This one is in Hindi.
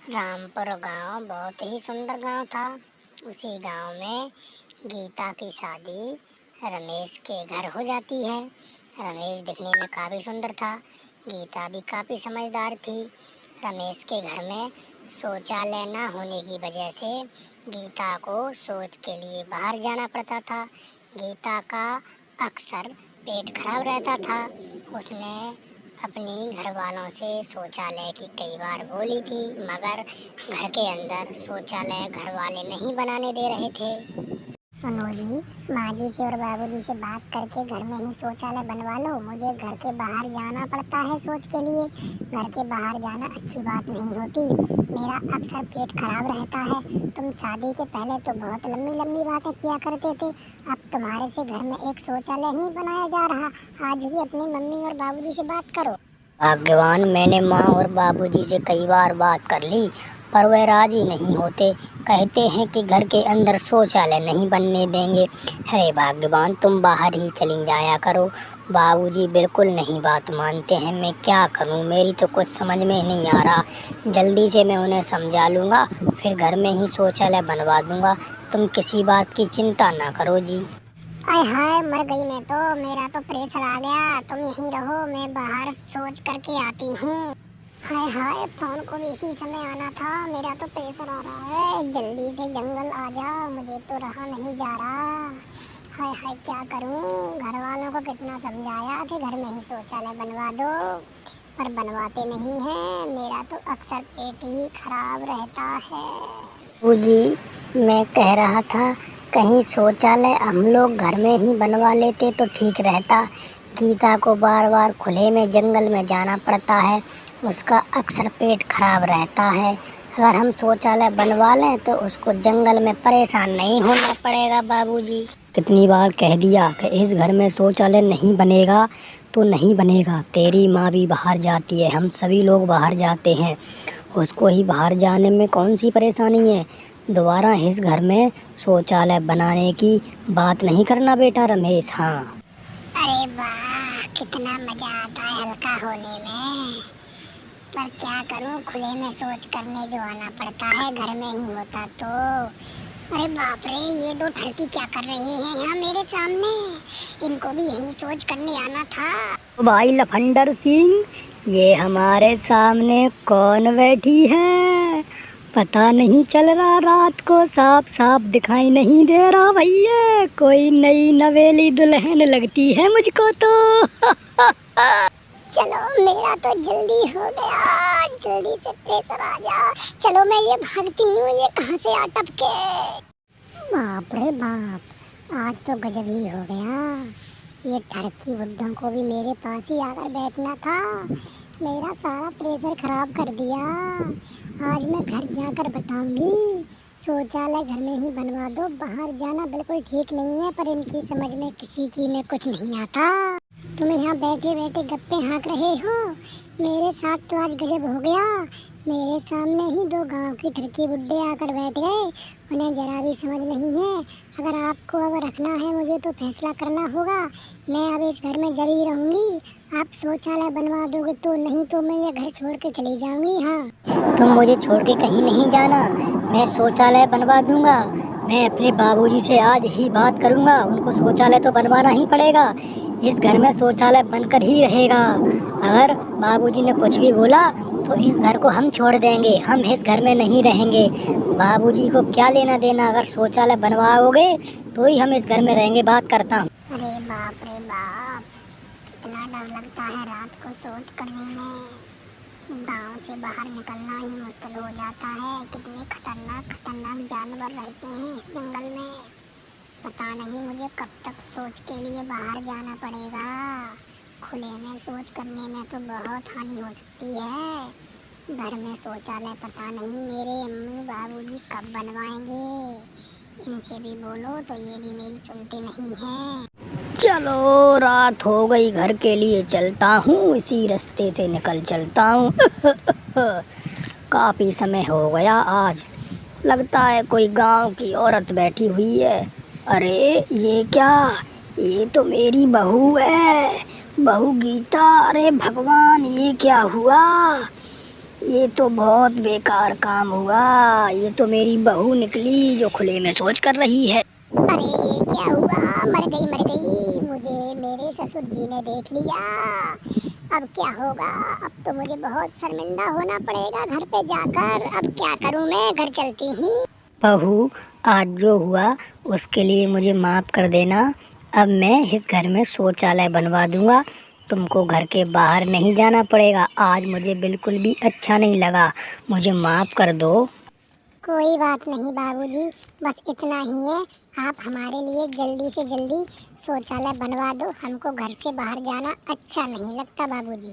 रामपुर गांव बहुत ही सुंदर गांव था। उसी गांव में गीता की शादी रमेश के घर हो जाती है। रमेश दिखने में काफ़ी सुंदर था। गीता भी काफ़ी समझदार थी। रमेश के घर में शौचालय न होने की वजह से गीता को शौच के लिए बाहर जाना पड़ता था। गीता का अक्सर पेट खराब रहता था। उसने अपनी घर वालों से शौचालय की कई बार बोली थी, मगर घर के अंदर शौचालय घर वाले नहीं बनाने दे रहे थे। सुनो जी, माँ जी से और बाबू जी से बात करके घर में ही शौचालय बनवा लो। मुझे घर के बाहर जाना पड़ता है शौच के लिए। घर के बाहर जाना अच्छी बात नहीं होती। मेरा अक्सर पेट खराब रहता है। तुम शादी के पहले तो बहुत लंबी लंबी बातें किया करते थे। अब तुम्हारे से घर में एक शौचालय नहीं बनाया जा रहा। आज ही अपनी मम्मी और बाबूजी से बात करो। भाग्यवान, मैंने माँ और बाबूजी से कई बार बात कर ली, पर वह राजी नहीं होते। कहते हैं कि घर के अंदर शौचालय नहीं बनने देंगे। अरे भाग्यवान, तुम बाहर ही चली जाया करो। बाबूजी बिल्कुल नहीं बात मानते हैं। मैं क्या करूं, मेरी तो कुछ समझ में नहीं आ रहा। जल्दी से मैं उन्हें समझा लूँगा, फिर घर में ही शौचालय बनवा दूँगा। तुम किसी बात की चिंता ना करो जी। आय हाय, मर गई मैं तो। मेरा तो प्रेशर आ गया। तुम यहीं रहो, मैं बाहर सोच करके आती हूँ। हाय हाय, फोन को भी इसी समय आना था। मेरा तो प्रेशर आ रहा है। जल्दी से जंगल आ जा, मुझे तो रहा नहीं जा रहा। हाय हाय, क्या करूँ। घर वालों को कितना समझाया कि घर में ही शौचालय बनवा दो, पर बनवाते नहीं हैं। मेरा तो अक्सर पेट ही खराब रहता है। जी, मैं कह रहा था कहीं शौचालय हम लोग घर में ही बनवा लेते तो ठीक रहता। गीता को बार बार खुले में जंगल में जाना पड़ता है। उसका अक्सर पेट खराब रहता है। अगर हम शौचालय बनवा लें तो उसको जंगल में परेशान नहीं होना पड़ेगा। बाबूजी, कितनी बार कह दिया कि इस घर में शौचालय नहीं बनेगा तो नहीं बनेगा। तेरी माँ भी बाहर जाती है, हम सभी लोग बाहर जाते हैं। उसको ही बाहर जाने में कौन सी परेशानी है। दोबारा इस घर में शौचालय बनाने की बात नहीं करना बेटा रमेश। हाँ, अरे वाह, कितना मजा आता है हल्का होने में। पर क्या करूं, खुले में सोच करने जो आना पड़ता है। घर में ही होता तो। अरे बाप रे, ये दो ठरकी क्या कर रहे हैं यहाँ मेरे सामने। इनको भी यही सोच करने आना था। भाई लफंडर सिंह, ये हमारे सामने कौन बैठी है? पता नहीं चल रहा, रात को साफ साफ दिखाई नहीं दे रहा भैया। कोई नई नवेली दुल्हन लगती है मुझको तो। चलो, मेरा तो जल्दी हो गया। जल्दी से प्रेशर आ जा। चलो, मैं ये भागती हूँ। ये कहाँ से आ टपके। बाप रे बाप, आज तो गजब ही हो गया। ये ठरकी बुड्ढों को भी मेरे पास ही आकर बैठना था। मेरा सारा प्रेशर खराब कर दिया। आज मैं घर जाकर बताऊंगी शौचालय घर में ही बनवा दो। बाहर जाना बिल्कुल ठीक नहीं है, पर इनकी समझ में किसी की में कुछ नहीं आता। तुम यहाँ बैठे बैठे गप्पे हाँक रहे हो। मेरे साथ तो आज गजब हो गया। मेरे सामने ही दो गांव की ठरकी बुड्ढे आकर बैठ गए। उन्हें जरा भी समझ नहीं है। अगर आपको अगर रखना है मुझे तो फैसला करना होगा। मैं अब इस घर में जब ही रहूँगी। आप शौचालय बनवा दोगे तो, नहीं तो मैं ये घर छोड़ के चली जाऊँगी। हाँ, तुम मुझे छोड़ के कहीं नहीं जाना। मैं शौचालय बनवा दूँगा। मैं अपने बाबूजी से आज ही बात करूँगा। उनको शौचालय तो बनवाना ही पड़ेगा। इस घर में शौचालय बनकर ही रहेगा। अगर बाबूजी ने कुछ भी बोला तो इस घर को हम छोड़ देंगे। हम इस घर में नहीं रहेंगे। बाबूजी को क्या लेना देना। अगर शौचालय बनवाओगे तो ही हम इस घर में रहेंगे। बात करता हूँ। अरे बाप रे बाप, कितना डर लगता है रात को सोच करने में। गांव से बाहर निकलना ही मुश्किल हो जाता है। कितने खतरनाक खतरनाक जानवर रहते हैं इस जंगल में। पता नहीं मुझे कब तक सोच के लिए बाहर जाना पड़ेगा। खुले में सोच करने में तो बहुत हानि हो सकती है। घर में शौचालय पता नहीं मेरे अम्मी बाबूजी कब बनवाएंगे। इनसे भी बोलो तो ये भी मेरी सुनते नहीं हैं। चलो, रात हो गई, घर के लिए चलता हूँ। इसी रास्ते से निकल चलता हूँ। काफ़ी समय हो गया आज। लगता है कोई गांव की औरत बैठी हुई है। अरे ये क्या, ये तो मेरी बहू है, बहू गीता। अरे भगवान, ये क्या हुआ। ये तो बहुत बेकार काम हुआ। ये तो मेरी बहू निकली जो खुले में सोच कर रही है। अरे ये क्या हुआ, मर गई। मुझे मेरे ससुर जी ने देख लिया। अब क्या होगा? अब तो मुझे बहुत शर्मिंदा होना पड़ेगा घर पे जाकर। अब क्या करूं मैं? घर चलती हूँ। बहू, आज जो हुआ उसके लिए मुझे माफ़ कर देना। अब मैं इस घर में शौचालय बनवा दूंगा। तुमको घर के बाहर नहीं जाना पड़ेगा। आज मुझे बिल्कुल भी अच्छा नहीं लगा। मुझे माफ़ कर दो। कोई बात नहीं बाबूजी, बस इतना ही है। आप हमारे लिए जल्दी से जल्दी शौचालय बनवा दो। हमको घर से बाहर जाना अच्छा नहीं लगता बाबूजी।